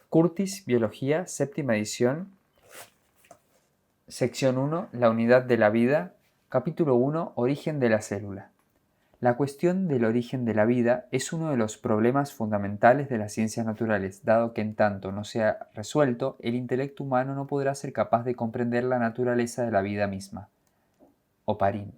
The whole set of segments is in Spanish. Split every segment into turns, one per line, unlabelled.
Curtis, Biología, séptima edición, sección 1, la unidad de la vida, capítulo 1, origen de la célula. La cuestión del origen de la vida es uno de los problemas fundamentales de las ciencias naturales, dado que en tanto no sea resuelto, el intelecto humano no podrá ser capaz de comprender la naturaleza de la vida misma. Oparín.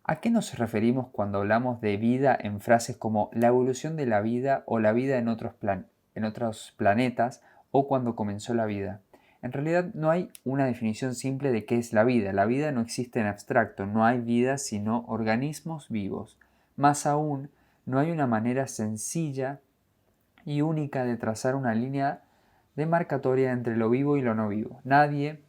¿A qué nos referimos cuando hablamos de vida en frases como la evolución de la vida o la vida en otros planetas o cuando comenzó la vida? En realidad no hay una definición simple de qué es la vida. La vida no existe en abstracto, no hay vida sino organismos vivos. Más aún, no hay una manera sencilla y única de trazar una línea demarcatoria entre lo vivo y lo no vivo. Nadie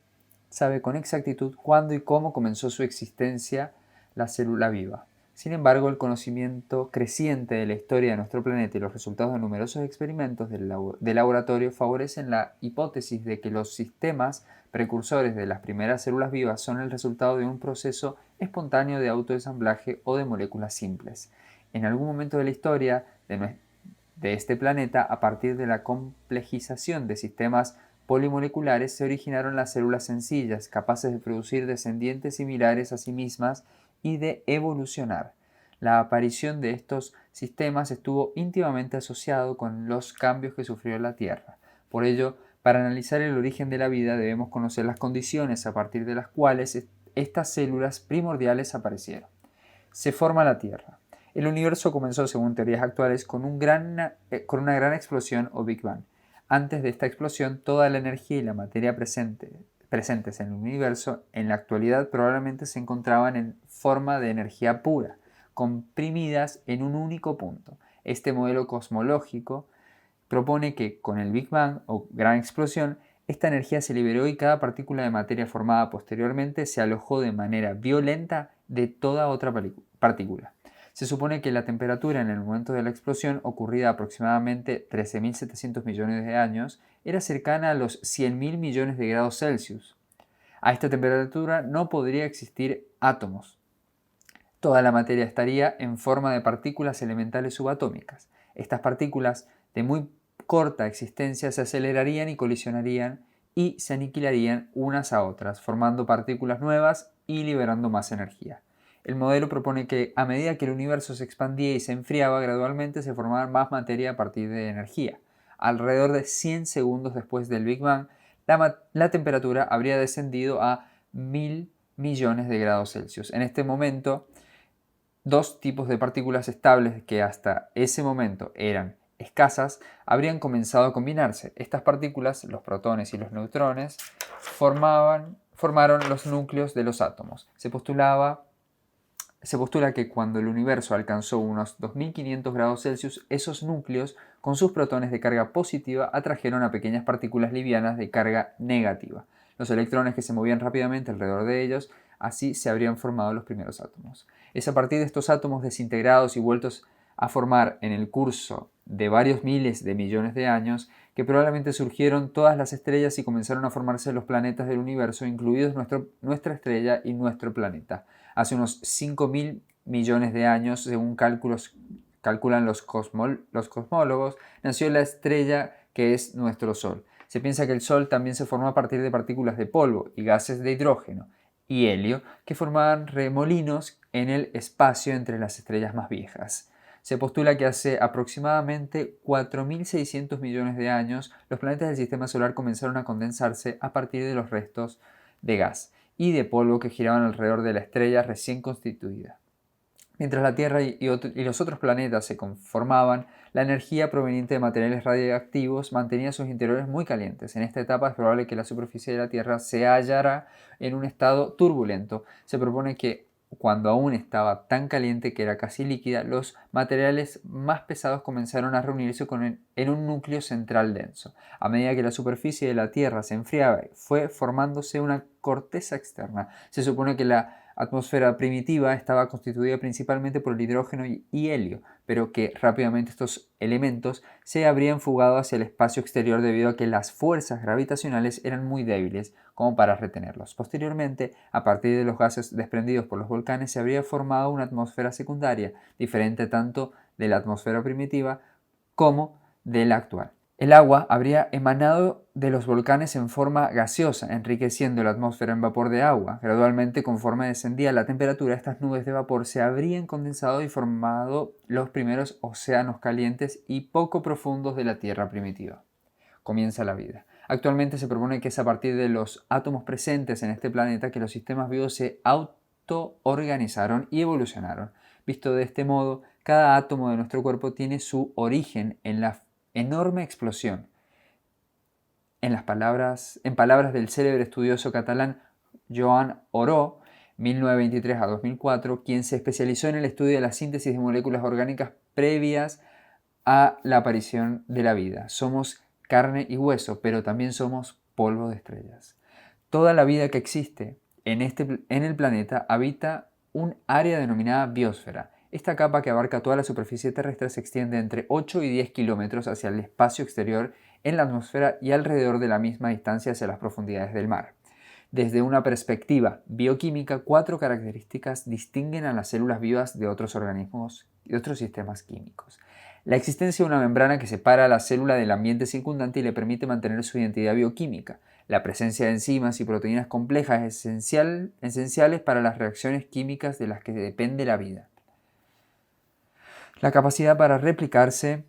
sabe con exactitud cuándo y cómo comenzó su existencia la célula viva. Sin embargo, el conocimiento creciente de la historia de nuestro planeta y los resultados de numerosos experimentos de laboratorio favorecen la hipótesis de que los sistemas precursores de las primeras células vivas son el resultado de un proceso espontáneo de autoensamblaje o de moléculas simples. En algún momento de la historia de este planeta, a partir de la complejización de sistemas polimoleculares, se originaron las células sencillas, capaces de producir descendientes similares a sí mismas y de evolucionar. La aparición de estos sistemas estuvo íntimamente asociado con los cambios que sufrió la Tierra. Por ello, para analizar el origen de la vida debemos conocer las condiciones a partir de las cuales estas células primordiales aparecieron. Se forma la Tierra. El universo comenzó, según teorías actuales, con una gran explosión o Big Bang. Antes de esta explosión, toda la energía y la materia presentes en el universo en la actualidad probablemente se encontraban en forma de energía pura, comprimidas en un único punto. Este modelo cosmológico propone que con el Big Bang o gran explosión, esta energía se liberó y cada partícula de materia formada posteriormente se alojó de manera violenta de toda otra partícula. Se supone que la temperatura en el momento de la explosión, ocurrida aproximadamente 13.700 millones de años, era cercana a los 100.000 millones de grados Celsius. A esta temperatura no podría existir átomos. Toda la materia estaría en forma de partículas elementales subatómicas. Estas partículas de muy corta existencia se acelerarían y colisionarían y se aniquilarían unas a otras, formando partículas nuevas y liberando más energía. El modelo propone que a medida que el universo se expandía y se enfriaba, gradualmente se formaba más materia a partir de energía. Alrededor de 100 segundos después del Big Bang, la temperatura habría descendido a 1.000 millones de grados Celsius. En este momento, dos tipos de partículas estables que hasta ese momento eran escasas habrían comenzado a combinarse. Estas partículas, los protones y los neutrones, formaron los núcleos de los átomos. Se postula que cuando el universo alcanzó unos 2500 grados Celsius, esos núcleos, con sus protones de carga positiva, atrajeron a pequeñas partículas livianas de carga negativa. Los electrones que se movían rápidamente alrededor de ellos, así se habrían formado los primeros átomos. Es a partir de estos átomos desintegrados y vueltos a formar en el curso de varios miles de millones de años que probablemente surgieron todas las estrellas y comenzaron a formarse los planetas del universo, incluidos nuestra estrella y nuestro planeta. Hace unos 5.000 millones de años, según calculan los cosmólogos, nació la estrella que es nuestro Sol. Se piensa que el Sol también se formó a partir de partículas de polvo y gases de hidrógeno y helio que formaban remolinos en el espacio entre las estrellas más viejas. Se postula que hace aproximadamente 4.600 millones de años los planetas del Sistema Solar comenzaron a condensarse a partir de los restos de gas y de polvo que giraban alrededor de la estrella recién constituida. Mientras la Tierra y los otros planetas se conformaban, la energía proveniente de materiales radiactivos mantenía sus interiores muy calientes. En esta etapa es probable que la superficie de la Tierra se hallara en un estado turbulento. Se propone que cuando aún estaba tan caliente que era casi líquida, los materiales más pesados comenzaron a reunirse en un núcleo central denso. A medida que la superficie de la Tierra se enfriaba, fue formándose una corteza externa. Se supone que la atmósfera primitiva estaba constituida principalmente por el hidrógeno y helio, pero que rápidamente estos elementos se habrían fugado hacia el espacio exterior debido a que las fuerzas gravitacionales eran muy débiles como para retenerlos. Posteriormente, a partir de los gases desprendidos por los volcanes, se habría formado una atmósfera secundaria, diferente tanto de la atmósfera primitiva como de la actual. El agua habría emanado de los volcanes en forma gaseosa, enriqueciendo la atmósfera en vapor de agua. Gradualmente, conforme descendía la temperatura, estas nubes de vapor se habrían condensado y formado los primeros océanos calientes y poco profundos de la Tierra primitiva. Comienza la vida. Actualmente se propone que es a partir de los átomos presentes en este planeta que los sistemas vivos se autoorganizaron y evolucionaron. Visto de este modo, cada átomo de nuestro cuerpo tiene su origen en la enorme explosión. En palabras del célebre estudioso catalán Joan Oró, 1923 a 2004, quien se especializó en el estudio de la síntesis de moléculas orgánicas previas a la aparición de la vida. Somos carne y hueso, pero también somos polvo de estrellas. Toda la vida que existe en el planeta habita un área denominada biosfera. Esta capa, que abarca toda la superficie terrestre, se extiende entre 8 y 10 kilómetros hacia el espacio exterior en la atmósfera y alrededor de la misma distancia hacia las profundidades del mar. Desde una perspectiva bioquímica, 4 características distinguen a las células vivas de otros organismos y otros sistemas químicos. La existencia de una membrana que separa a la célula del ambiente circundante y le permite mantener su identidad bioquímica. La presencia de enzimas y proteínas complejas es esenciales para las reacciones químicas de las que depende la vida. La capacidad para replicarse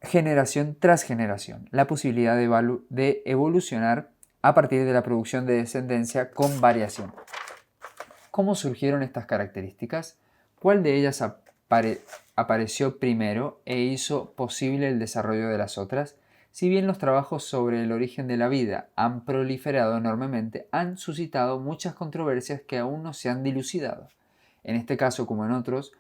generación tras generación. La posibilidad de evolucionar a partir de la producción de descendencia con variación. ¿Cómo surgieron estas características? ¿Cuál de ellas apareció primero e hizo posible el desarrollo de las otras? Si bien los trabajos sobre el origen de la vida han proliferado enormemente, han suscitado muchas controversias que aún no se han dilucidado. En este caso, como en otros,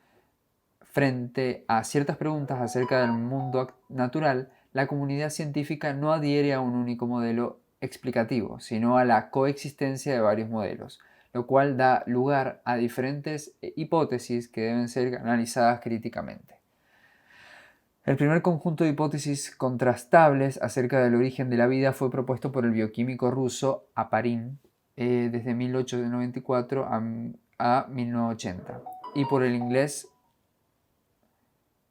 frente a ciertas preguntas acerca del mundo natural, la comunidad científica no adhiere a un único modelo explicativo, sino a la coexistencia de varios modelos, lo cual da lugar a diferentes hipótesis que deben ser analizadas críticamente. El primer conjunto de hipótesis contrastables acerca del origen de la vida fue propuesto por el bioquímico ruso Aparin desde 1894 a 1980 y por el inglés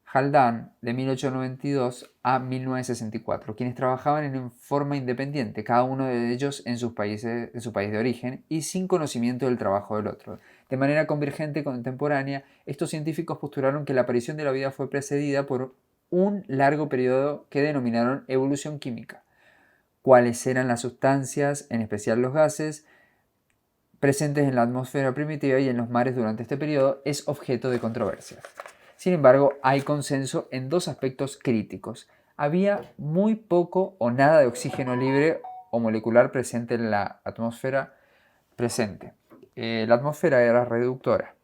Haldane de 1892 a 1964, quienes trabajaban en forma independiente, cada uno de ellos en su país de origen y sin conocimiento del trabajo del otro. De manera convergente y contemporánea, estos científicos postularon que la aparición de la vida fue precedida por un largo periodo que denominaron evolución química. Cuáles eran las sustancias, en especial los gases, presentes en la atmósfera primitiva y en los mares durante este periodo es objeto de controversia. Sin embargo, hay consenso en dos aspectos críticos. Había muy poco o nada de oxígeno libre o molecular presente en la atmósfera presente. La atmósfera era reductora.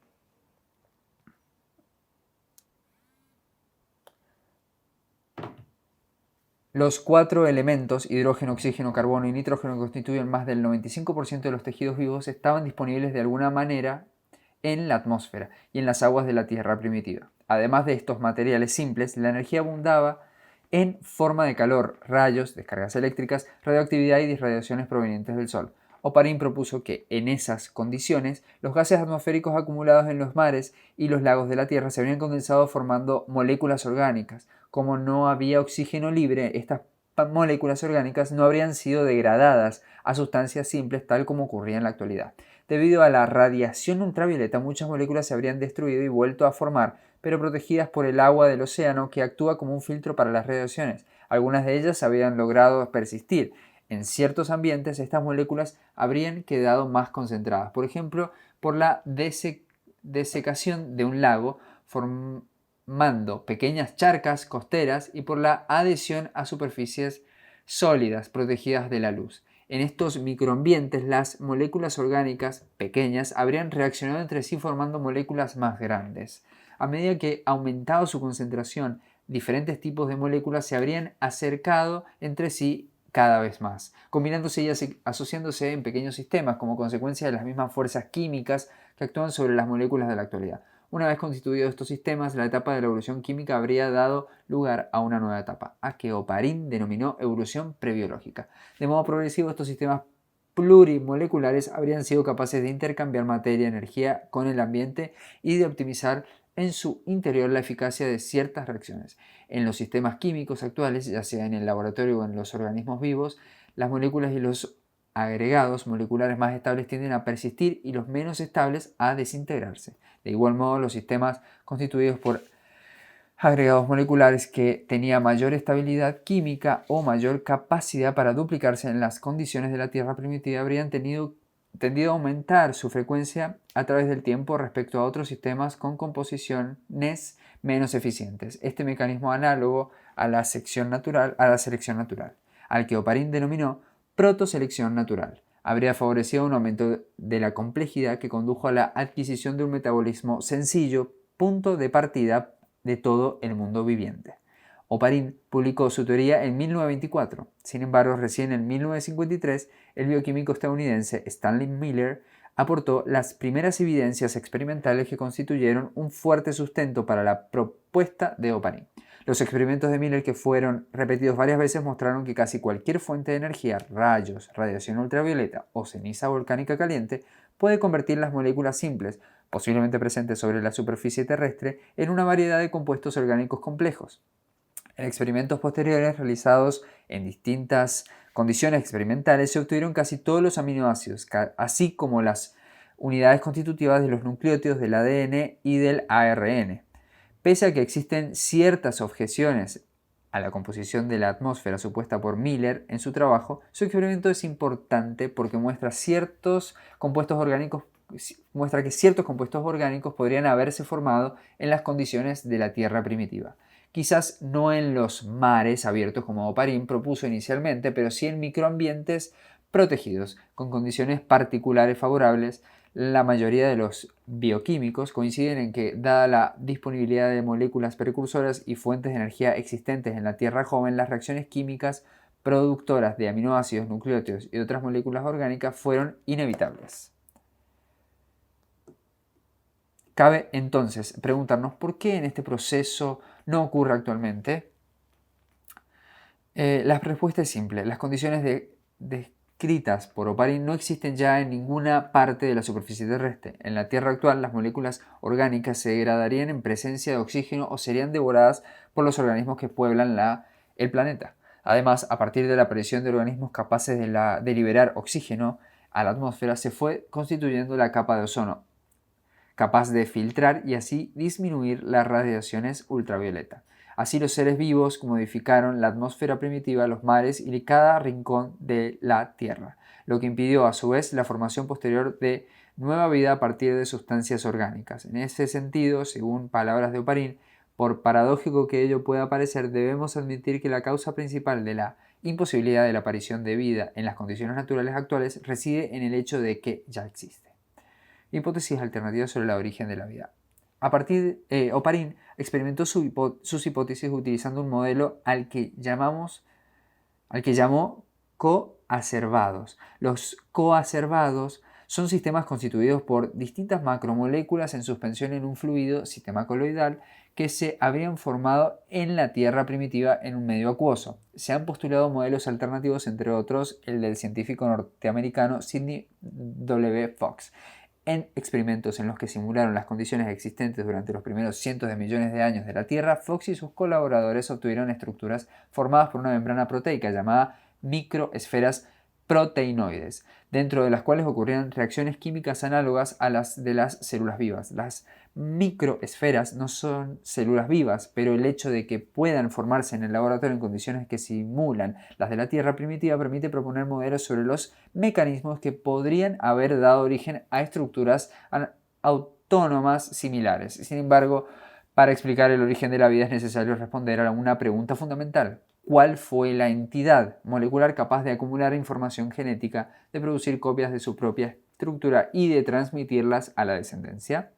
Los 4 elementos, hidrógeno, oxígeno, carbono y nitrógeno, que constituyen más del 95% de los tejidos vivos, estaban disponibles de alguna manera en la atmósfera y en las aguas de la Tierra primitiva. Además de estos materiales simples, la energía abundaba en forma de calor, rayos, descargas eléctricas, radioactividad y irradiaciones provenientes del Sol. Oparin propuso que, en esas condiciones, los gases atmosféricos acumulados en los mares y los lagos de la Tierra se habrían condensado formando moléculas orgánicas. Como no había oxígeno libre, estas moléculas orgánicas no habrían sido degradadas a sustancias simples tal como ocurría en la actualidad. Debido a la radiación ultravioleta, muchas moléculas se habrían destruido y vuelto a formar, pero protegidas por el agua del océano, que actúa como un filtro para las radiaciones. Algunas de ellas habían logrado persistir. En ciertos ambientes, estas moléculas habrían quedado más concentradas, por ejemplo, por la desecación de un lago, formando pequeñas charcas costeras, y por la adhesión a superficies sólidas protegidas de la luz. En estos microambientes, las moléculas orgánicas pequeñas habrían reaccionado entre sí formando moléculas más grandes. A medida que aumentaba su concentración, diferentes tipos de moléculas se habrían acercado entre sí cada vez más, combinándose y asociándose en pequeños sistemas como consecuencia de las mismas fuerzas químicas que actúan sobre las moléculas de la actualidad. Una vez constituidos estos sistemas, la etapa de la evolución química habría dado lugar a una nueva etapa, a que Oparin denominó evolución prebiológica. De modo progresivo, estos sistemas plurimoleculares habrían sido capaces de intercambiar materia y energía con el ambiente y de optimizar en su interior la eficacia de ciertas reacciones. En los sistemas químicos actuales, ya sea en el laboratorio o en los organismos vivos, las moléculas y los agregados moleculares más estables tienden a persistir y los menos estables a desintegrarse. De igual modo, los sistemas constituidos por agregados moleculares que tenían mayor estabilidad química o mayor capacidad para duplicarse en las condiciones de la Tierra primitiva habrían tendido a aumentar su frecuencia a través del tiempo respecto a otros sistemas con composiciones menos eficientes. Este mecanismo análogo a la selección natural, al que Oparin denominó protoselección natural, habría favorecido un aumento de la complejidad que condujo a la adquisición de un metabolismo sencillo, punto de partida de todo el mundo viviente. Oparin publicó su teoría en 1924. Sin embargo, recién en 1953, el bioquímico estadounidense Stanley Miller aportó las primeras evidencias experimentales que constituyeron un fuerte sustento para la propuesta de Oparin. Los experimentos de Miller, que fueron repetidos varias veces, mostraron que casi cualquier fuente de energía, rayos, radiación ultravioleta o ceniza volcánica caliente, puede convertir las moléculas simples, posiblemente presentes sobre la superficie terrestre, en una variedad de compuestos orgánicos complejos. En experimentos posteriores realizados en distintas condiciones experimentales se obtuvieron casi todos los aminoácidos, así como las unidades constitutivas de los nucleótidos del ADN y del ARN. Pese a que existen ciertas objeciones a la composición de la atmósfera supuesta por Miller en su trabajo, su experimento es importante porque muestra que ciertos compuestos orgánicos podrían haberse formado en las condiciones de la Tierra primitiva. Quizás no en los mares abiertos como Oparin propuso inicialmente, pero sí en microambientes protegidos, con condiciones particulares favorables. La mayoría de los bioquímicos coinciden en que, dada la disponibilidad de moléculas precursoras y fuentes de energía existentes en la Tierra joven, las reacciones químicas productoras de aminoácidos, nucleótidos y otras moléculas orgánicas fueron inevitables. Cabe entonces preguntarnos por qué en este proceso no ocurre actualmente. La respuesta es simple. Las condiciones descritas por Oparin no existen ya en ninguna parte de la superficie terrestre. En la Tierra actual, las moléculas orgánicas se degradarían en presencia de oxígeno o serían devoradas por los organismos que pueblan el planeta. Además, a partir de la aparición de organismos capaces de liberar oxígeno a la atmósfera, se fue constituyendo la capa de ozono, capaz de filtrar y así disminuir las radiaciones ultravioleta. Así los seres vivos modificaron la atmósfera primitiva, los mares y cada rincón de la Tierra, lo que impidió a su vez la formación posterior de nueva vida a partir de sustancias orgánicas. En ese sentido, según palabras de Oparin, por paradójico que ello pueda parecer, debemos admitir que la causa principal de la imposibilidad de la aparición de vida en las condiciones naturales actuales reside en el hecho de que ya existe. Hipótesis alternativas sobre el origen de la vida. Oparin experimentó sus hipótesis utilizando un modelo al que llamó coacervados. Los coacervados son sistemas constituidos por distintas macromoléculas en suspensión en un fluido, sistema coloidal, que se habrían formado en la Tierra primitiva en un medio acuoso. Se han postulado modelos alternativos, entre otros el del científico norteamericano Sidney W. Fox. En experimentos en los que simularon las condiciones existentes durante los primeros cientos de millones de años de la Tierra, Fox y sus colaboradores obtuvieron estructuras formadas por una membrana proteica llamada microesferas proteinoides, dentro de las cuales ocurrían reacciones químicas análogas a las de las células vivas. Las microesferas no son células vivas, pero el hecho de que puedan formarse en el laboratorio en condiciones que simulan las de la Tierra primitiva permite proponer modelos sobre los mecanismos que podrían haber dado origen a estructuras autónomas similares. Sin embargo, para explicar el origen de la vida es necesario responder a una pregunta fundamental. ¿Cuál fue la entidad molecular capaz de acumular información genética, de producir copias de su propia estructura y de transmitirlas a la descendencia?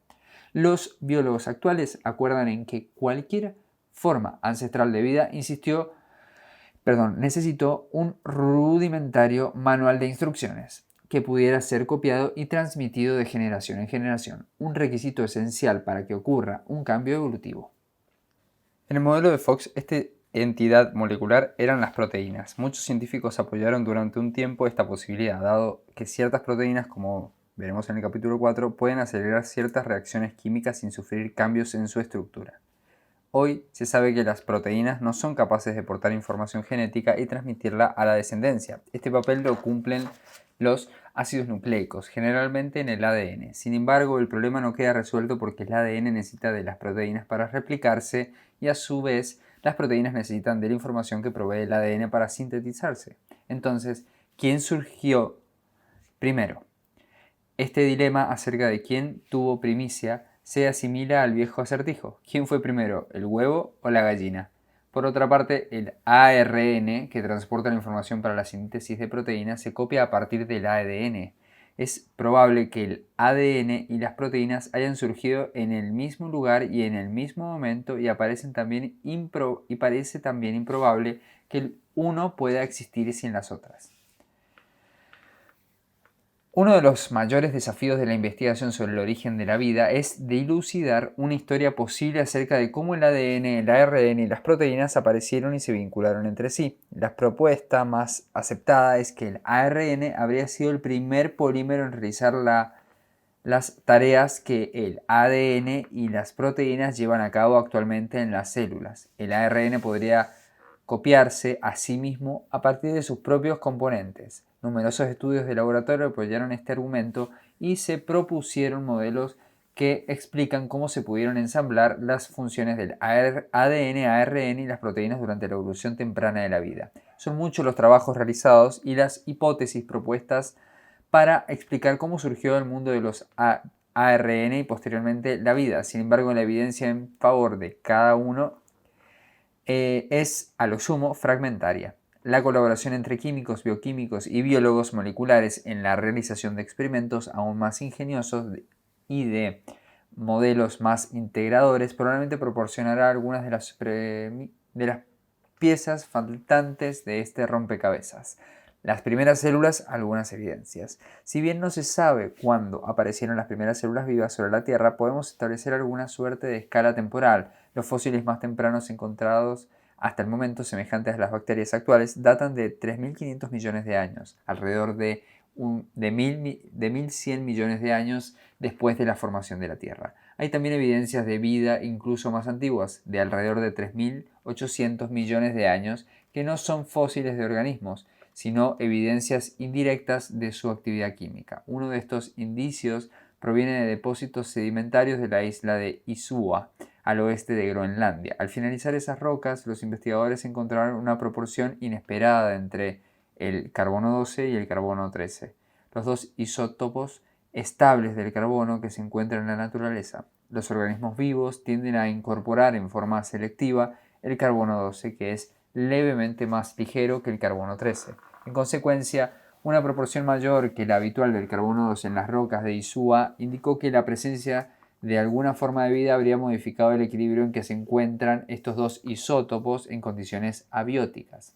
Los biólogos actuales acuerdan en que cualquier forma ancestral de vida necesitó un rudimentario manual de instrucciones que pudiera ser copiado y transmitido de generación en generación, un requisito esencial para que ocurra un cambio evolutivo.
En el modelo de Fox, esta entidad molecular eran las proteínas. Muchos científicos apoyaron durante un tiempo esta posibilidad, dado que ciertas proteínas como veremos en el capítulo 4, pueden acelerar ciertas reacciones químicas sin sufrir cambios en su estructura. Hoy se sabe que las proteínas no son capaces de portar información genética y transmitirla a la descendencia. Este papel lo cumplen los ácidos nucleicos, generalmente en el ADN. Sin embargo, el problema no queda resuelto porque el ADN necesita de las proteínas para replicarse y a su vez las proteínas necesitan de la información que provee el ADN para sintetizarse. Entonces, ¿quién surgió primero? Este dilema acerca de quién tuvo primicia se asimila al viejo acertijo. ¿Quién fue primero, el huevo o la gallina? Por otra parte, el ARN, que transporta la información para la síntesis de proteínas, se copia a partir del ADN. Es probable que el ADN y las proteínas hayan surgido en el mismo lugar y en el mismo momento y parece también improbable que el uno pueda existir sin las otras. Uno de los mayores desafíos de la investigación sobre el origen de la vida es dilucidar una historia posible acerca de cómo el ADN, el ARN y las proteínas aparecieron y se vincularon entre sí. La propuesta más aceptada es que el ARN habría sido el primer polímero en realizar las tareas que el ADN y las proteínas llevan a cabo actualmente en las células. El ARN podría copiarse a sí mismo a partir de sus propios componentes. Numerosos estudios de laboratorio apoyaron este argumento y se propusieron modelos que explican cómo se pudieron ensamblar las funciones del ADN, ARN y las proteínas durante la evolución temprana de la vida. Son muchos los trabajos realizados y las hipótesis propuestas para explicar cómo surgió el mundo de los ARN y posteriormente la vida. Sin embargo, la evidencia en favor de cada uno es a lo sumo fragmentaria. La colaboración entre químicos, bioquímicos y biólogos moleculares en la realización de experimentos aún más ingeniosos y de modelos más integradores probablemente proporcionará algunas de las piezas faltantes de este rompecabezas. Las primeras células, algunas evidencias. Si bien no se sabe cuándo aparecieron las primeras células vivas sobre la Tierra, podemos establecer alguna suerte de escala temporal. Los fósiles más tempranos encontrados hasta el momento, semejantes a las bacterias actuales, datan de 3.500 millones de años, alrededor de 1.100 millones de años después de la formación de la Tierra. Hay también evidencias de vida incluso más antiguas, de alrededor de 3.800 millones de años, que no son fósiles de organismos, sino evidencias indirectas de su actividad química. Uno de estos indicios proviene de depósitos sedimentarios de la isla de Isua, al oeste de Groenlandia. Al finalizar esas rocas, los investigadores encontraron una proporción inesperada entre el carbono 12 y el carbono 13, los dos isótopos estables del carbono que se encuentran en la naturaleza. Los organismos vivos tienden a incorporar en forma selectiva el carbono 12, que es levemente más ligero que el carbono 13. En consecuencia, una proporción mayor que la habitual del carbono 12 en las rocas de Isua indicó que la presencia de alguna forma de vida habría modificado el equilibrio en que se encuentran estos dos isótopos en condiciones abióticas.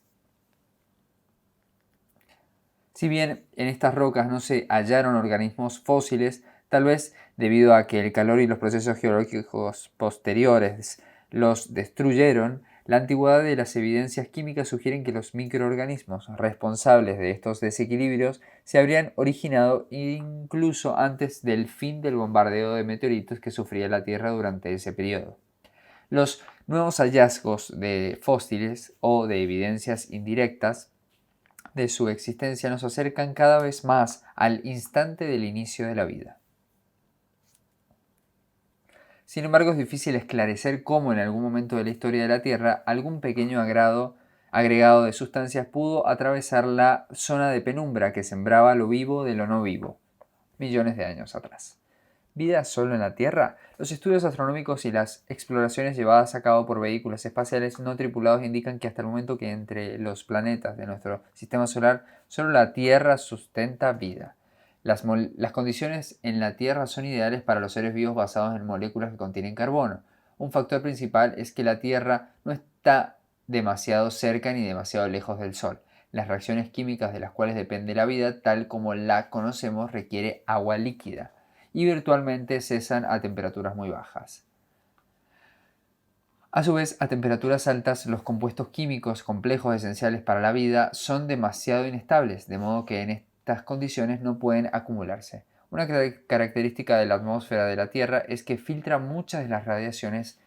Si bien en estas rocas no se hallaron organismos fósiles, tal vez debido a que el calor y los procesos geológicos posteriores los destruyeron, la antigüedad de las evidencias químicas sugieren que los microorganismos responsables de estos desequilibrios se habrían originado incluso antes del fin del bombardeo de meteoritos que sufría la Tierra durante ese periodo. Los nuevos hallazgos de fósiles o de evidencias indirectas de su existencia nos acercan cada vez más al instante del inicio de la vida. Sin embargo, es difícil esclarecer cómo en algún momento de la historia de la Tierra algún pequeño agregado de sustancias pudo atravesar la zona de penumbra que sembraba lo vivo de lo no vivo, millones de años atrás. ¿Vida solo en la Tierra? Los estudios astronómicos y las exploraciones llevadas a cabo por vehículos espaciales no tripulados indican que hasta el momento que entre los planetas de nuestro sistema solar, solo la Tierra sustenta vida. Las condiciones en la Tierra son ideales para los seres vivos basados en moléculas que contienen carbono. Un factor principal es que la Tierra no está demasiado cerca ni demasiado lejos del Sol. Las reacciones químicas de las cuales depende la vida, tal como la conocemos, requiere agua líquida y virtualmente cesan a temperaturas muy bajas. A su vez, a temperaturas altas, los compuestos químicos complejos esenciales para la vida son demasiado inestables, de modo que en estas condiciones no pueden acumularse.
Una característica de la atmósfera de la Tierra es que filtra muchas de las radiaciones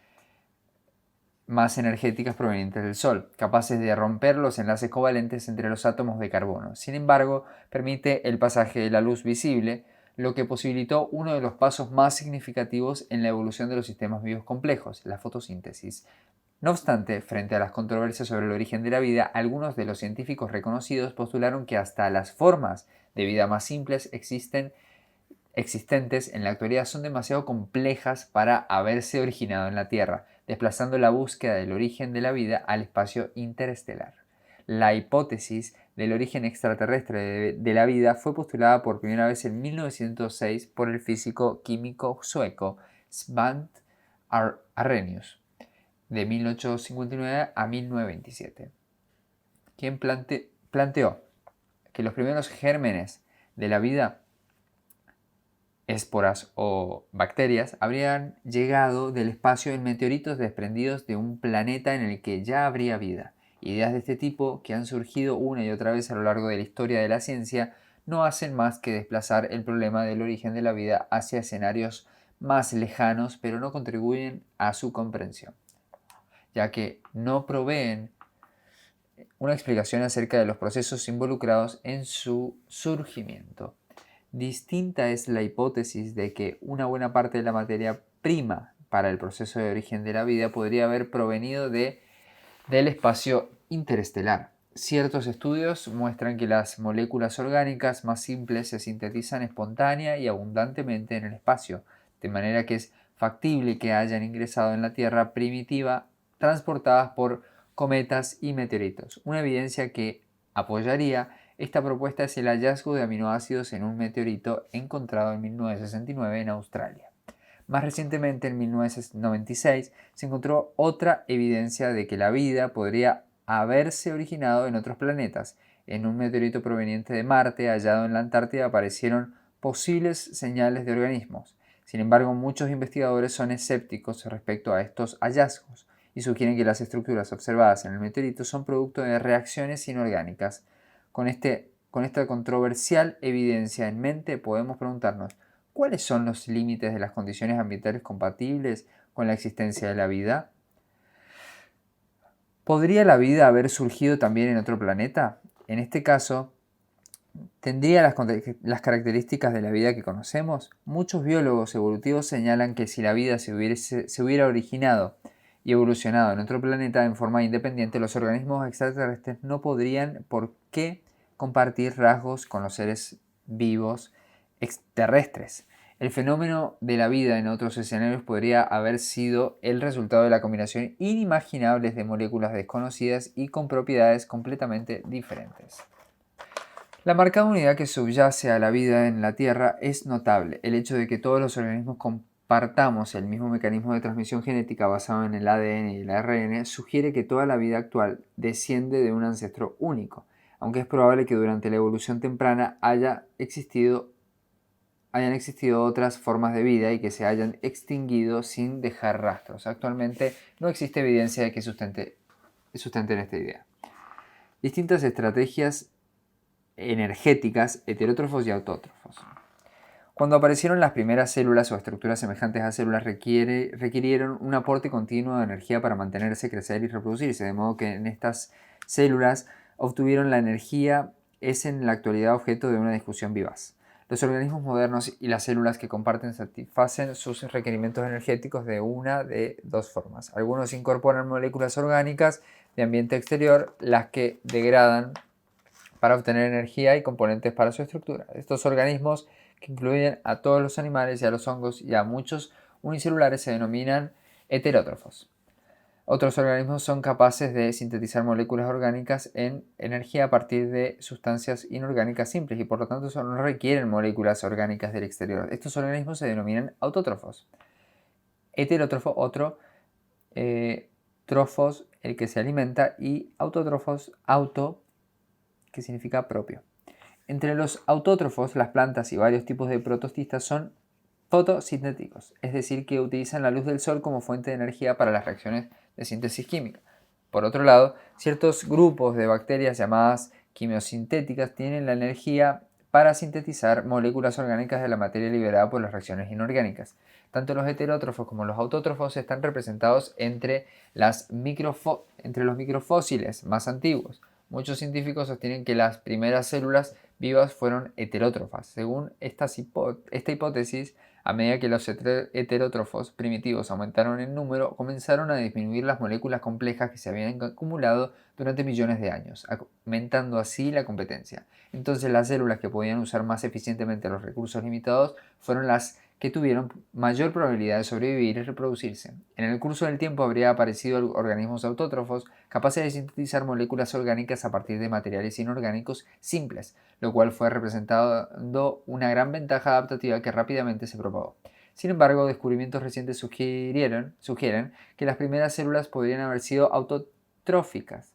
más energéticas provenientes del Sol, capaces de romper los enlaces covalentes entre los átomos de carbono. Sin embargo, permite el pasaje de la luz visible, lo que posibilitó uno de los pasos más significativos en la evolución de los sistemas vivos complejos, la fotosíntesis. No obstante, frente a las controversias sobre el origen de la vida, algunos de los científicos reconocidos postularon que hasta las formas de vida más simples existentes en la actualidad son demasiado complejas para haberse originado en la Tierra, desplazando la búsqueda del origen de la vida al espacio interestelar. La hipótesis del origen extraterrestre de la vida fue postulada por primera vez en 1906 por el físico químico sueco Svante Arrhenius, de 1859 a 1927, quien planteó que los primeros gérmenes de la vida, esporas o bacterias, habrían llegado del espacio en meteoritos desprendidos de un planeta en el que ya habría vida. Ideas de este tipo, que han surgido una y otra vez a lo largo de la historia de la ciencia, no hacen más que desplazar el problema del origen de la vida hacia escenarios más lejanos, pero no contribuyen a su comprensión, ya que no proveen una explicación acerca de los procesos involucrados en su surgimiento. Distinta es la hipótesis de que una buena parte de la materia prima para el proceso de origen de la vida podría haber provenido del espacio interestelar. Ciertos estudios muestran que las moléculas orgánicas más simples se sintetizan espontánea y abundantemente en el espacio, de manera que es factible que hayan ingresado en la Tierra primitiva transportadas por cometas y meteoritos. Una evidencia que apoyaría esta propuesta es el hallazgo de aminoácidos en un meteorito encontrado en 1969 en Australia. Más recientemente, en 1996, se encontró otra evidencia de que la vida podría haberse originado en otros planetas. En un meteorito proveniente de Marte hallado en la Antártida aparecieron posibles señales de organismos. Sin embargo, muchos investigadores son escépticos respecto a estos hallazgos y sugieren que las estructuras observadas en el meteorito son producto de reacciones inorgánicas. Con esta controversial evidencia en mente, podemos preguntarnos: ¿cuáles son los límites de las condiciones ambientales compatibles con la existencia de la vida? ¿Podría la vida haber surgido también en otro planeta? En este caso, ¿tendría las características de la vida que conocemos? Muchos biólogos evolutivos señalan que si la vida se hubiera originado y evolucionado en otro planeta en forma independiente, los organismos extraterrestres no podrían por qué compartir rasgos con los seres vivos extraterrestres. El fenómeno de la vida en otros escenarios podría haber sido el resultado de la combinación inimaginable de moléculas desconocidas y con propiedades completamente diferentes. La marcada unidad que subyace a la vida en la Tierra es notable. El hecho de que todos los organismos compartamos el mismo mecanismo de transmisión genética basado en el ADN y el ARN sugiere que toda la vida actual desciende de un ancestro único, aunque es probable que durante la evolución temprana hayan existido otras formas de vida y que se hayan extinguido sin dejar rastros. Actualmente no existe evidencia de que sustenten esta idea. Distintas estrategias energéticas, heterótrofos y autótrofos. Cuando aparecieron las primeras células o estructuras semejantes a células requirieron un aporte continuo de energía para mantenerse, crecer y reproducirse, de modo que en estas células obtuvieron la energía es en la actualidad objeto de una discusión vivaz. Los organismos modernos y las células que comparten satisfacen sus requerimientos energéticos de una de dos formas. Algunos incorporan moléculas orgánicas de ambiente exterior, las que degradan para obtener energía y componentes para su estructura. Estos organismos, que incluyen a todos los animales y a los hongos y a muchos unicelulares, se denominan heterótrofos. Otros organismos son capaces de sintetizar moléculas orgánicas en energía a partir de sustancias inorgánicas simples y por lo tanto no requieren moléculas orgánicas del exterior. Estos organismos se denominan autótrofos. Heterótrofo, otro, trofos, el que se alimenta, y autótrofos, auto, que significa propio. Entre los autótrofos, las plantas y varios tipos de protistas son fotosintéticos, es decir, que utilizan la luz del sol como fuente de energía para las reacciones de síntesis química. Por otro lado, ciertos grupos de bacterias llamadas quimiosintéticas tienen la energía
para sintetizar moléculas orgánicas de la materia liberada por las reacciones inorgánicas. Tanto los heterótrofos como los autótrofos están representados entre los microfósiles más antiguos. Muchos científicos sostienen que las primeras células vivas fueron heterótrofas. Según esta hipótesis, a medida que los heterótrofos primitivos aumentaron en número, comenzaron a disminuir las moléculas complejas que se habían acumulado durante millones de años, aumentando así la competencia. Entonces las células que podían usar más eficientemente los recursos limitados fueron las que tuvieron mayor probabilidad de sobrevivir y reproducirse. En el curso del tiempo habría aparecido organismos autótrofos capaces de sintetizar moléculas orgánicas a partir de materiales inorgánicos simples, lo cual fue representando una gran ventaja adaptativa que rápidamente se propagó. Sin embargo, descubrimientos recientes sugieren que las primeras células podrían haber sido autotróficas,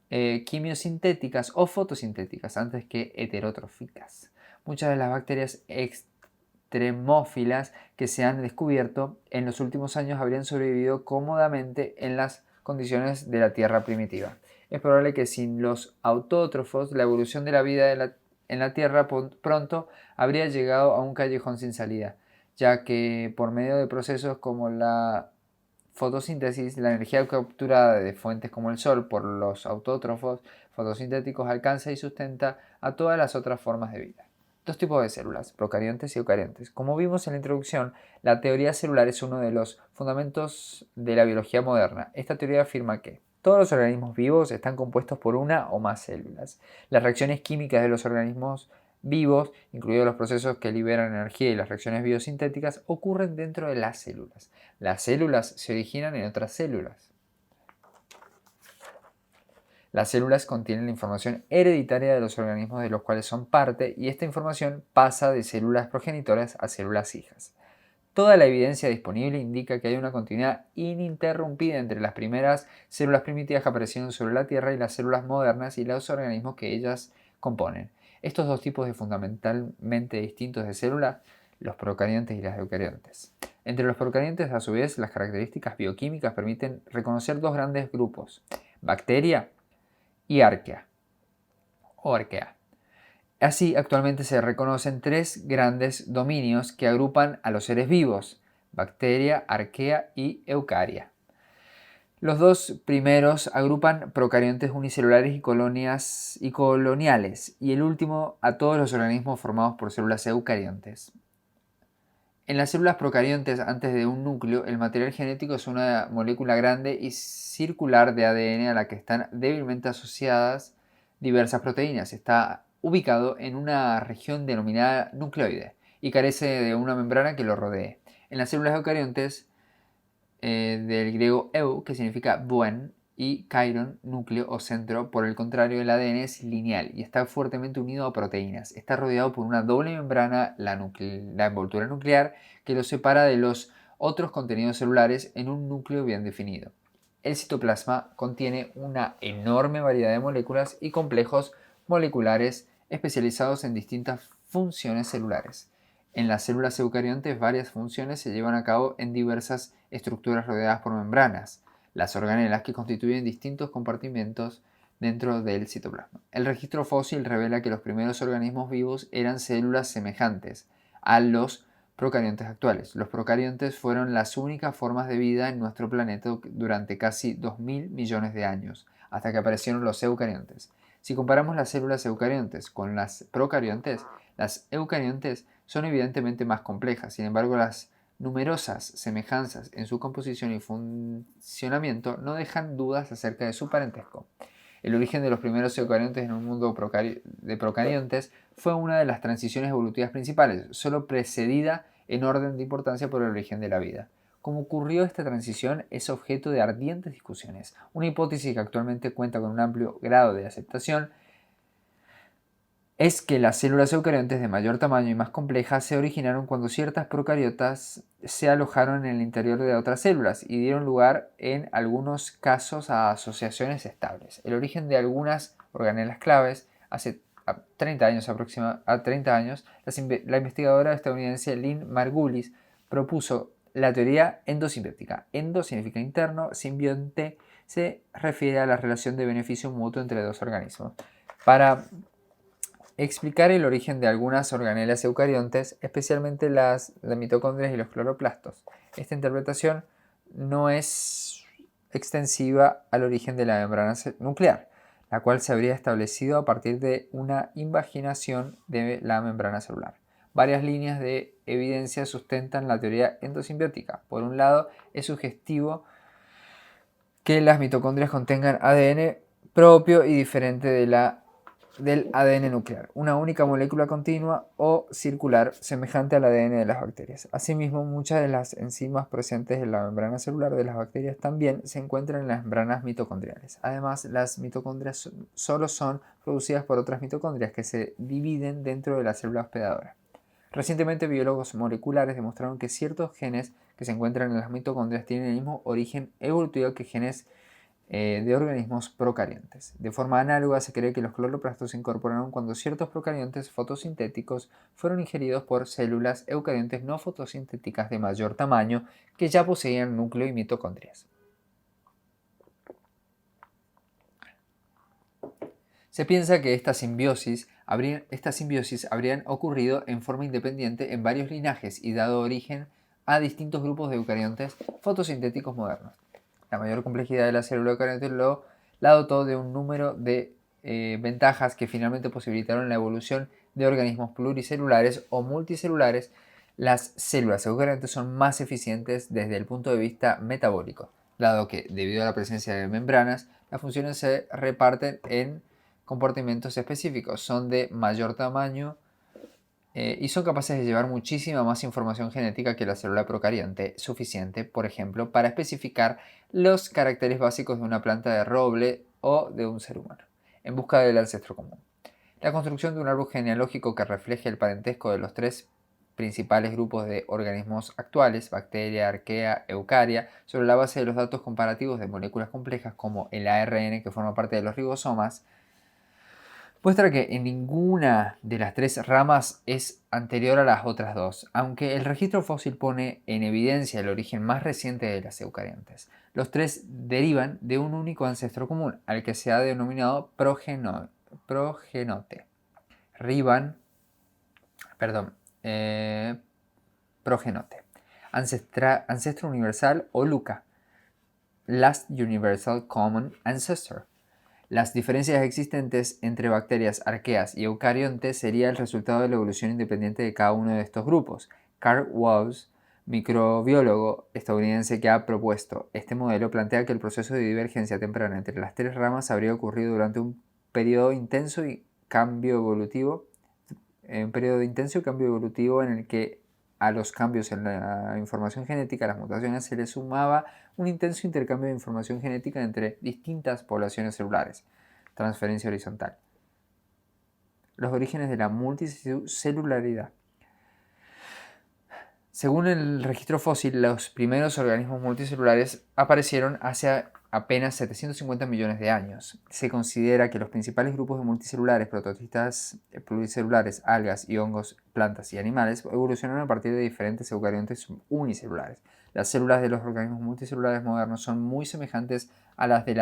quimiosintéticas o fotosintéticas antes que heterotróficas. Muchas de las bacterias extremófilas que se han descubierto en los últimos años habrían sobrevivido cómodamente en las condiciones de la Tierra primitiva. Es probable que sin los autótrofos la evolución de la vida en la Tierra pronto habría llegado a un callejón sin salida, ya que por medio de procesos como la fotosíntesis, la energía capturada de fuentes como el Sol por los autótrofos fotosintéticos alcanza y sustenta a todas las otras formas de vida. Dos tipos de células, procariontes y eucariontes. Como vimos en la introducción, la teoría celular es uno de los fundamentos de la biología moderna. Esta teoría afirma que todos los organismos vivos están compuestos por una o más células. Las reacciones químicas de los organismos vivos, incluidos los procesos que liberan energía y las reacciones biosintéticas, ocurren dentro de las células. Las células se originan en otras células. Las células contienen la información hereditaria de los organismos de los cuales son parte y esta información pasa de células progenitoras a células hijas. Toda la evidencia disponible indica que hay una continuidad ininterrumpida entre las primeras células primitivas que aparecieron sobre la Tierra y las células modernas y los organismos que ellas componen. Estos dos tipos de fundamentalmente distintos de células, los procariontes y las eucariontes. Entre los procariontes, a su vez, las características bioquímicas permiten reconocer dos grandes grupos, bacteria y arquea o arquea. Así, actualmente se reconocen tres grandes dominios que agrupan a los seres vivos: bacteria, arquea y eucaria. Los dos primeros agrupan procariontes unicelulares y coloniales, y el último a todos los organismos formados por células eucariontes. En las células procariontes, antes de un núcleo, el material genético es una molécula grande y circular de ADN a la que están débilmente asociadas diversas proteínas. Está ubicado en una región denominada nucleoide y carece de una membrana que lo rodee. En las células eucariontes, del griego eu, que significa buen, y kairon, núcleo o centro, por el contrario, el ADN es lineal y está fuertemente unido a proteínas. Está rodeado por una doble membrana, la envoltura nuclear, que lo separa de los otros contenidos celulares en un núcleo bien definido. El citoplasma contiene una enorme variedad de moléculas y complejos moleculares especializados en distintas funciones celulares. En las células eucariontes, varias funciones se llevan a cabo en diversas estructuras rodeadas por membranas, las organelas, que constituyen distintos compartimentos dentro del citoplasma. El registro fósil revela que los primeros organismos vivos eran células semejantes a los procariontes actuales. Los procariontes fueron las únicas formas de vida en nuestro planeta durante casi 2.000 millones de años, hasta que aparecieron los eucariontes. Si comparamos las células eucariontes con las procariontes, las eucariontes son evidentemente más complejas. Sin embargo, las numerosas semejanzas en su composición y funcionamiento no dejan dudas acerca de su parentesco. El origen de los primeros eucariontes en un mundo de procariontes fue una de las transiciones evolutivas principales, solo precedida en orden de importancia por el origen de la vida. Cómo ocurrió esta transición es objeto de ardientes discusiones. Una hipótesis que actualmente cuenta con un amplio grado de aceptación es que las células eucariontes de mayor tamaño y más complejas se originaron cuando ciertas procariotas se alojaron en el interior de otras células y dieron lugar en algunos casos a asociaciones estables. El origen de algunas organelas claves hace 30 años la investigadora estadounidense Lynn Margulis propuso la teoría endosimbionte. Endo significa interno, simbionte se refiere a la relación de beneficio mutuo entre dos organismos. Para explicar el origen de algunas organelas eucariontes, especialmente las mitocondrias y los cloroplastos. Esta interpretación no es extensiva al origen de la membrana nuclear, la cual se habría establecido a partir de una invaginación de la membrana celular. Varias líneas de evidencia sustentan la teoría endosimbiótica. Por un lado, es sugestivo que las mitocondrias contengan ADN propio y diferente del ADN nuclear, una única molécula continua o circular semejante al ADN de las bacterias. Asimismo, muchas de las enzimas presentes en la membrana celular de las bacterias también se encuentran en las membranas mitocondriales. Además, las mitocondrias solo son producidas por otras mitocondrias que se dividen dentro de la célula hospedadora. Recientemente, biólogos moleculares demostraron que ciertos genes que se encuentran en las mitocondrias tienen el mismo origen evolutivo que genes de organismos procariontes. De forma análoga, se cree que los cloroplastos se incorporaron cuando ciertos procariontes fotosintéticos fueron ingeridos por células eucariontes no fotosintéticas de mayor tamaño que ya poseían núcleo y mitocondrias. Se piensa que estas simbiosis habrían ocurrido en forma independiente en varios linajes y dado origen a distintos grupos de eucariontes fotosintéticos modernos. La mayor complejidad de la célula eucarionte la dotó de un número de ventajas que finalmente posibilitaron la evolución de organismos pluricelulares o multicelulares. Las células eucariontes son más eficientes desde el punto de vista metabólico, dado que, debido a la presencia de membranas, las funciones se reparten en comportamientos específicos, son de mayor tamaño y son capaces de llevar muchísima más información genética que la célula procarionte, suficiente, por ejemplo, para especificar los caracteres básicos de una planta de roble o de un ser humano, en busca del ancestro común. La construcción de un árbol genealógico que refleje el parentesco de los tres principales grupos de organismos actuales, bacteria, arquea, eucaria, sobre la base de los datos comparativos de moléculas complejas como el ARN que forma parte de los ribosomas, muestra que en ninguna de las tres ramas es anterior a las otras dos, aunque el registro fósil pone en evidencia el origen más reciente de las eucariontes. Los tres derivan de un único ancestro común, al que se ha denominado progenote. Progenote. Ancestro universal o LUCA. Last Universal Common Ancestor. Las diferencias existentes entre bacterias arqueas y eucariontes sería el resultado de la evolución independiente de cada uno de estos grupos. Carl Woese, microbiólogo estadounidense que ha propuesto este modelo, plantea que el proceso de divergencia temprana entre las tres ramas habría ocurrido durante un periodo intenso y cambio evolutivo en el que a los cambios en la información genética, las mutaciones, se le sumaba un intenso intercambio de información genética entre distintas poblaciones celulares. Transferencia horizontal. Los orígenes de la multicelularidad. Según el registro fósil, los primeros organismos multicelulares aparecieron hace apenas 750 millones de años. Se considera que los principales grupos de multicelulares, prototistas pluricelulares, algas y hongos, plantas y animales, evolucionaron a partir de diferentes eucariontes unicelulares. Las células de los organismos multicelulares modernos son muy semejantes a las de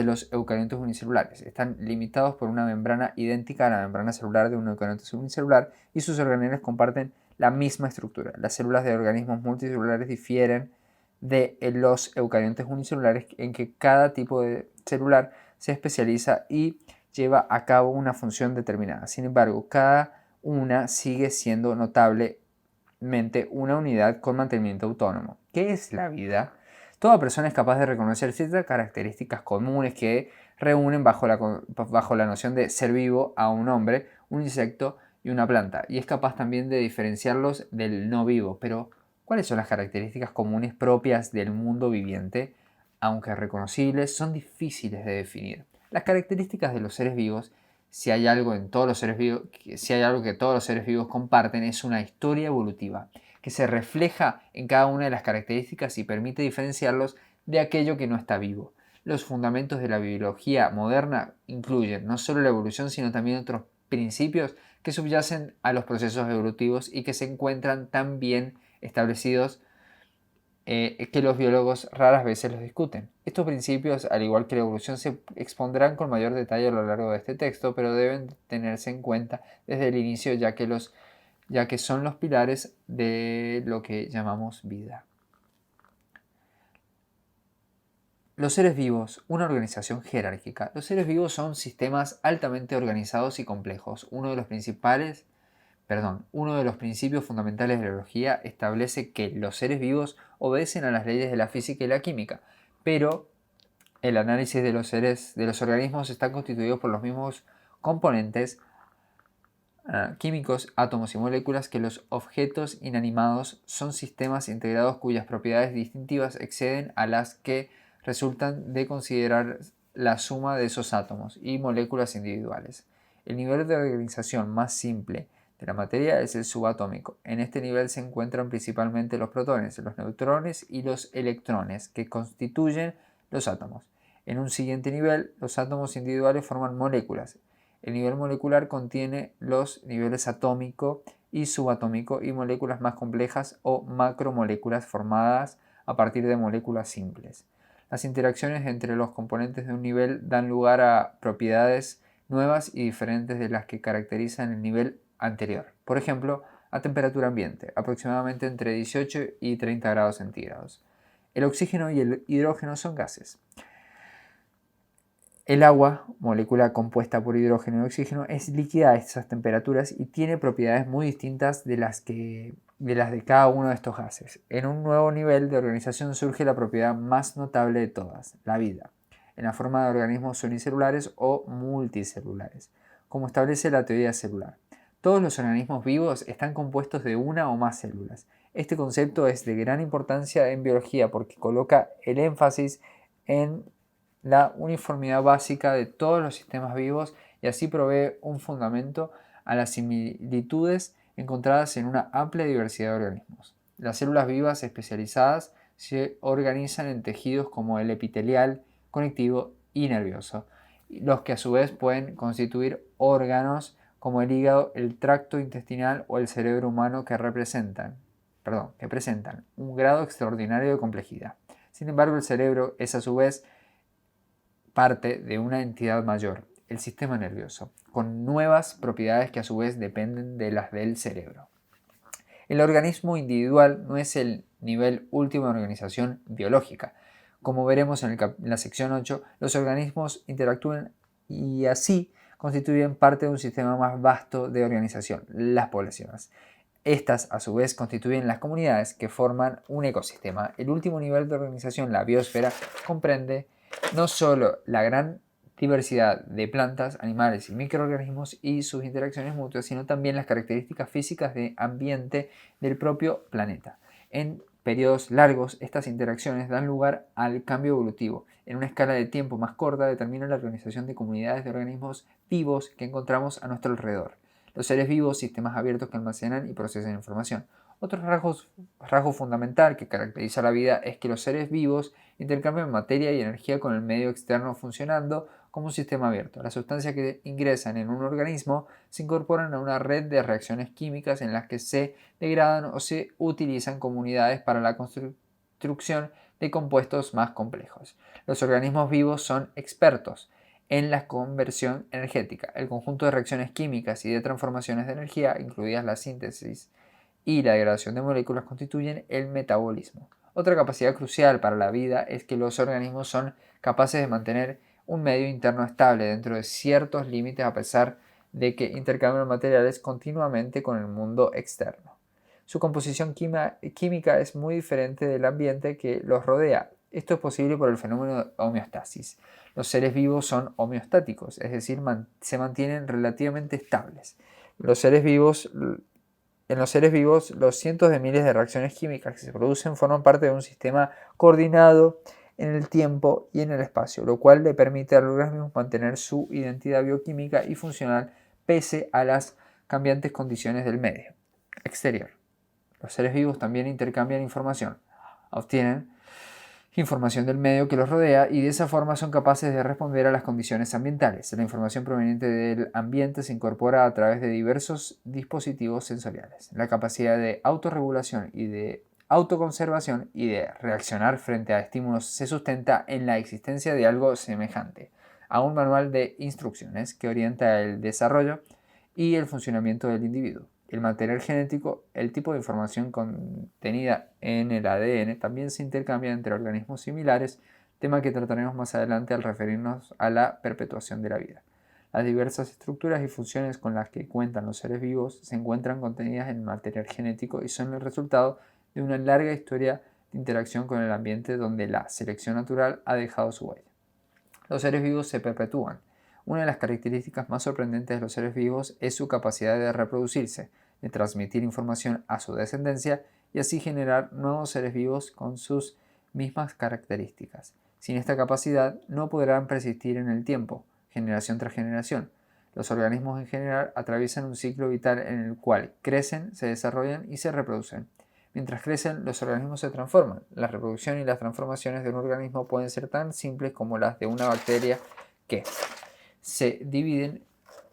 los eucariontes unicelulares. Están limitados por una membrana idéntica a la membrana celular de un eucarionte unicelular y sus organelas comparten la misma estructura. Las células de organismos multicelulares difieren de los eucariontes unicelulares en que cada tipo de celular se especializa y lleva a cabo una función determinada. Sin embargo, cada una sigue siendo notablemente una unidad con mantenimiento autónomo. ¿Qué es la vida? Toda persona es capaz de reconocer ciertas características comunes que reúnen bajo la noción de ser vivo a un hombre, un insecto y una planta, y es capaz también de diferenciarlos del no vivo. Pero, ¿cuáles son las características comunes propias del mundo viviente? Aunque reconocibles, son difíciles de definir. Las características de los seres vivos, si hay algo que todos los seres vivos comparten, es una historia evolutiva que se refleja en cada una de las características y permite diferenciarlos de aquello que no está vivo. Los fundamentos de la biología moderna incluyen no solo la evolución, sino también otros principios que subyacen a los procesos evolutivos y que se encuentran tan bien establecidos que los biólogos raras veces los discuten. Estos principios, al igual que la evolución, se expondrán con mayor detalle a lo largo de este texto, pero deben tenerse en cuenta desde el inicio, ya que son los pilares de lo que llamamos vida. Los seres vivos, una organización jerárquica. Los seres vivos son sistemas altamente organizados y complejos. Uno de los principios fundamentales de la biología establece que los seres vivos obedecen a las leyes de la física y la química, pero el análisis de los organismos está constituido por los mismos componentes químicos, átomos y moléculas que los objetos inanimados. Son sistemas integrados cuyas propiedades distintivas exceden a las que resultan de considerar la suma de esos átomos y moléculas individuales. El nivel de organización más simple de la materia es el subatómico. En este nivel se encuentran principalmente los protones, los neutrones y los electrones, que constituyen los átomos. En un siguiente nivel, los átomos individuales forman moléculas. El nivel molecular contiene los niveles atómico y subatómico y moléculas más complejas o macromoléculas formadas a partir de moléculas simples. Las interacciones entre los componentes de un nivel dan lugar a propiedades nuevas y diferentes de las que caracterizan el nivel anterior. Por ejemplo, a temperatura ambiente, aproximadamente entre 18 y 30 grados centígrados. El oxígeno y el hidrógeno son gases. El agua, molécula compuesta por hidrógeno y oxígeno, es líquida a estas temperaturas y tiene propiedades muy distintas de las de cada uno de estos gases. En un nuevo nivel de organización surge la propiedad más notable de todas, la vida, en la forma de organismos unicelulares o multicelulares, como establece la teoría celular. Todos los organismos vivos están compuestos de una o más células. Este concepto es de gran importancia en biología porque coloca el énfasis en la uniformidad básica de todos los sistemas vivos y así provee un fundamento a las similitudes encontradas en una amplia diversidad de organismos. Las células vivas especializadas se organizan en tejidos como el epitelial, conectivo y nervioso, los que a su vez pueden constituir órganos como el hígado, el tracto intestinal o el cerebro humano que presentan un grado extraordinario de complejidad. Sin embargo, el cerebro es a su vez parte de una entidad mayor, el sistema nervioso, con nuevas propiedades que a su vez dependen de las del cerebro. El organismo individual no es el nivel último de organización biológica. Como veremos en la sección 8, los organismos interactúan y así constituyen parte de un sistema más vasto de organización, las poblaciones. Estas, a su vez, constituyen las comunidades que forman un ecosistema. El último nivel de organización, la biosfera, comprende no solo la gran diversidad de plantas, animales y microorganismos y sus interacciones mutuas, sino también las características físicas de ambiente del propio planeta. En periodos largos, estas interacciones dan lugar al cambio evolutivo. En una escala de tiempo más corta, determina la organización de comunidades de organismos vivos que encontramos a nuestro alrededor. Los seres vivos, sistemas abiertos que almacenan y procesan información. Otro rasgo fundamental que caracteriza la vida es que los seres vivos intercambian materia y energía con el medio externo funcionando como un sistema abierto. Las sustancias que ingresan en un organismo se incorporan a una red de reacciones químicas en las que se degradan o se utilizan comunidades para la construcción de compuestos más complejos. Los organismos vivos son expertos en la conversión energética. El conjunto de reacciones químicas y de transformaciones de energía, incluidas la síntesis y la degradación de moléculas, constituyen el metabolismo. Otra capacidad crucial para la vida es que los organismos son capaces de mantener un medio interno estable dentro de ciertos límites a pesar de que intercambian materiales continuamente con el mundo externo. Su composición química es muy diferente del ambiente que los rodea. Esto es posible por el fenómeno de homeostasis. Los seres vivos son homeostáticos, es decir, se mantienen relativamente estables. En los seres vivos, los cientos de miles de reacciones químicas que se producen forman parte de un sistema coordinado en el tiempo y en el espacio, lo cual le permite al organismo mantener su identidad bioquímica y funcional pese a las cambiantes condiciones del medio exterior. Los seres vivos también intercambian información, obtienen información del medio que los rodea y de esa forma son capaces de responder a las condiciones ambientales. La información proveniente del ambiente se incorpora a través de diversos dispositivos sensoriales. La capacidad de autorregulación y de autoconservación y de reaccionar frente a estímulos se sustenta en la existencia de algo semejante a un manual de instrucciones que orienta el desarrollo y el funcionamiento del individuo. El material genético, el tipo de información contenida en el ADN, también se intercambia entre organismos similares, tema que trataremos más adelante al referirnos a la perpetuación de la vida. Las diversas estructuras y funciones con las que cuentan los seres vivos se encuentran contenidas en el material genético y son el resultado de una larga historia de interacción con el ambiente donde la selección natural ha dejado su huella. Los seres vivos se perpetúan. Una de las características más sorprendentes de los seres vivos es su capacidad de reproducirse, de transmitir información a su descendencia y así generar nuevos seres vivos con sus mismas características. Sin esta capacidad no podrán persistir en el tiempo, generación tras generación. Los organismos en general atraviesan un ciclo vital en el cual crecen, se desarrollan y se reproducen. Mientras crecen, los organismos se transforman. La reproducción y las transformaciones de un organismo pueden ser tan simples como las de una bacteria que se dividen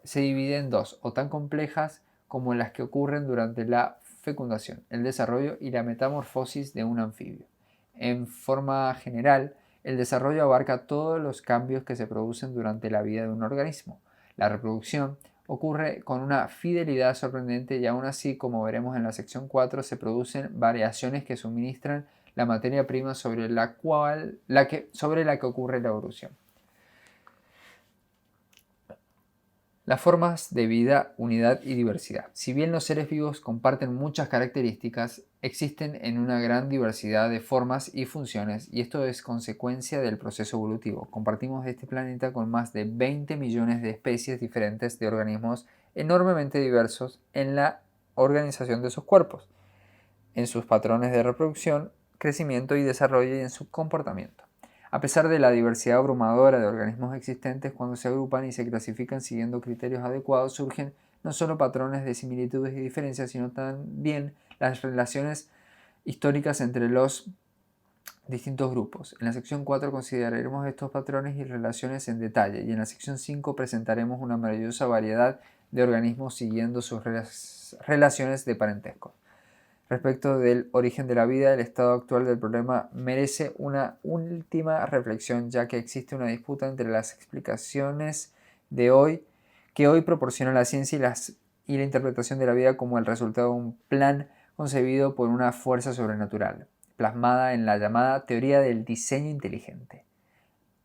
en dos, o tan complejas como las que ocurren durante la fecundación, el desarrollo y la metamorfosis de un anfibio. En forma general, el desarrollo abarca todos los cambios que se producen durante la vida de un organismo. La reproducción ocurre con una fidelidad sorprendente y aún así, como veremos en la sección 4, se producen variaciones que suministran la materia prima sobre la que ocurre la evolución. Las formas de vida, unidad y diversidad. Si bien los seres vivos comparten muchas características, existen en una gran diversidad de formas y funciones, y esto es consecuencia del proceso evolutivo. Compartimos este planeta con más de 20 millones de especies diferentes de organismos enormemente diversos en la organización de sus cuerpos, en sus patrones de reproducción, crecimiento y desarrollo y en su comportamiento. A pesar de la diversidad abrumadora de organismos existentes, cuando se agrupan y se clasifican siguiendo criterios adecuados, surgen no solo patrones de similitudes y diferencias, sino también las relaciones históricas entre los distintos grupos. En la sección 4 consideraremos estos patrones y relaciones en detalle, y en la sección 5 presentaremos una maravillosa variedad de organismos siguiendo sus relaciones de parentesco. Respecto del origen de la vida, el estado actual del problema merece una última reflexión, ya que existe una disputa entre las explicaciones que hoy proporciona la ciencia y la interpretación de la vida como el resultado de un plan concebido por una fuerza sobrenatural, plasmada en la llamada teoría del diseño inteligente.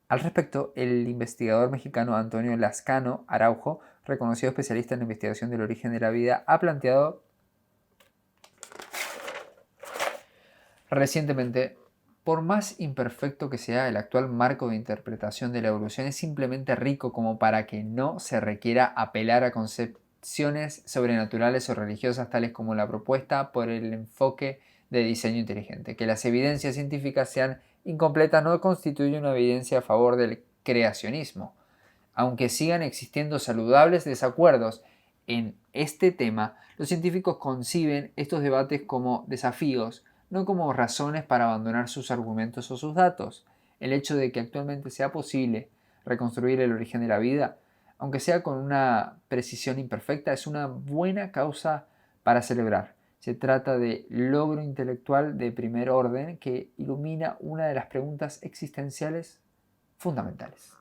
Al respecto, el investigador mexicano Antonio Lascano Araujo, reconocido especialista en la investigación del origen de la vida, ha planteado recientemente: por más imperfecto que sea el actual marco de interpretación de la evolución, es simplemente rico como para que no se requiera apelar a concepciones sobrenaturales o religiosas tales como la propuesta por el enfoque de diseño inteligente. Que las evidencias científicas sean incompletas no constituye una evidencia a favor del creacionismo. Aunque sigan existiendo saludables desacuerdos en este tema, los científicos conciben estos debates como desafíos, no como razones para abandonar sus argumentos o sus datos. El hecho de que actualmente sea posible reconstruir el origen de la vida, aunque sea con una precisión imperfecta, es una buena causa para celebrar. Se trata de logro intelectual de primer orden que ilumina una de las preguntas existenciales fundamentales.